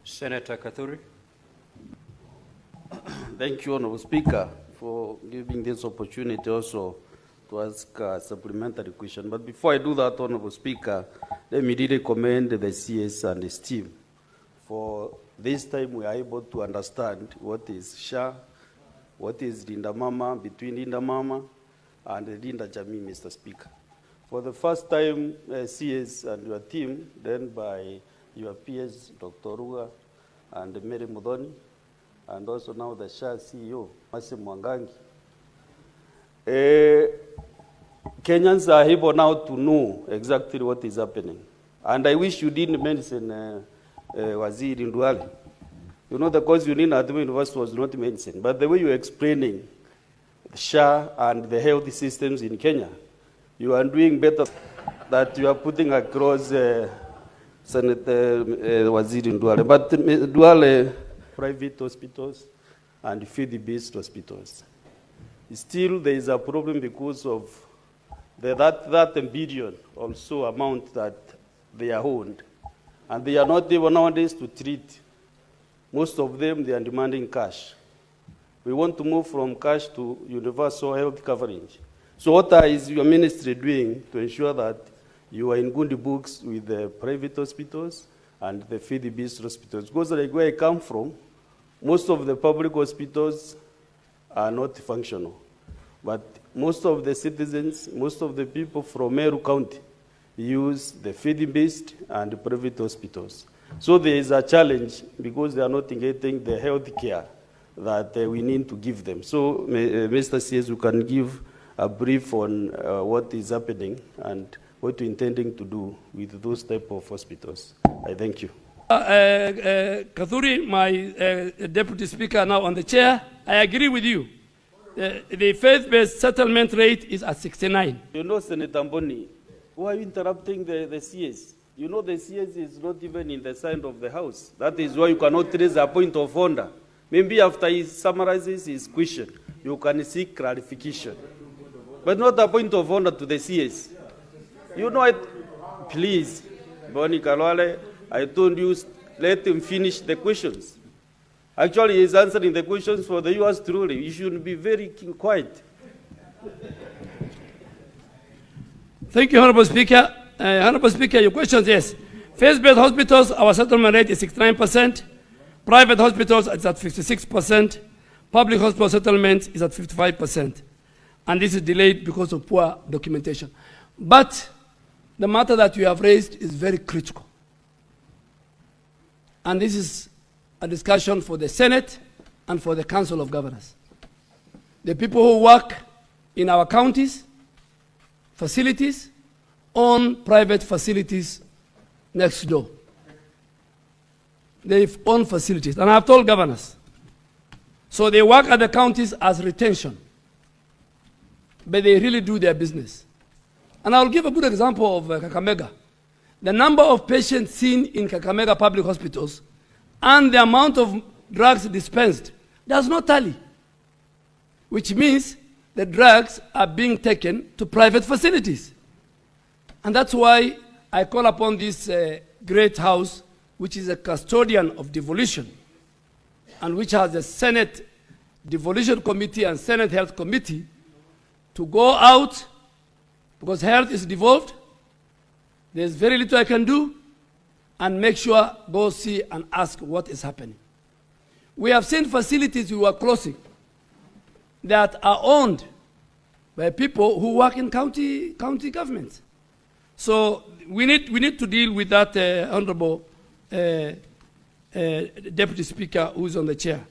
Senator Kathuri. Thank you, Honorable Speaker, for giving this opportunity also to ask a supplementary question. But before I do that, Honorable Speaker, let me really commend the CS and his team. For this time, we are able to understand what is SHA, what is Linda Mama, between Linda Mama and Linda Jamii, Mr. Speaker. For the first time, CS and your team, then by your peers, Dr. Ruga and Mary Mudhoni, and also now the SHA CEO, Mercy Mwangangi. Kenyans are able now to know exactly what is happening. And I wish you didn't mention Waziri Nduale. You know, the course you need at the university was not mentioned, but the way you're explaining the SHA and the health systems in Kenya, you are doing better that you are putting across Senator Waziri Nduale. But Nduale, private hospitals and fee-based hospitals. Still, there is a problem because of that billion also amount that they are owned. And they are not able nowadays to treat. Most of them, they are demanding cash. We want to move from cash to universal health coverage. So what is your ministry doing to ensure that you are in good books with the private hospitals and the fee-based hospitals? Because like where I come from, most of the public hospitals are not functional. But most of the citizens, most of the people from Meru County use the fee-based and private hospitals. So there is a challenge because they are not getting the health care that we need to give them. So, Mr. CS, you can give a brief on what is happening and what you're intending to do with those type of hospitals. I thank you. Kathuri, my Deputy Speaker now on the chair, I agree with you. The faith-based settlement rate is at 69. You know, Senator Mboni, why are you interrupting the CS? You know the CS is not even in the side of the House. That is why you cannot raise a point of order. Maybe after he summarizes his question, you can seek clarification. But not a point of order to the CS. You know it. Please, Boni Kalwale, I told you, let him finish the questions. Actually, he's answering the questions for the U.S. truly. You should be very quiet. Thank you, Honorable Speaker. Honorable Speaker, your questions, yes. Faith-based hospitals, our settlement rate is 69%. Private hospitals is at 56%. Public hospital settlement is at 55%. And this is delayed because of poor documentation. But the matter that you have raised is very critical. And this is a discussion for the Senate and for the Council of Governors. The people who work in our counties, facilities, own private facilities next door. They own facilities. And I've told governors. So they work at the counties as retention. But they really do their business. And I'll give a good example of Kakamega. The number of patients seen in Kakamega public hospitals and the amount of drugs dispensed does not tally. Which means the drugs are being taken to private facilities. And that's why I call upon this great house, which is a custodian of devolution, and which has a Senate Devolution Committee and Senate Health Committee, to go out, because health is devolved, there's very little I can do, and make sure, go see and ask what is happening. We have seen facilities we were closing that are owned by people who work in county governments. So we need to deal with that, Honorable Deputy Speaker who's on the chair.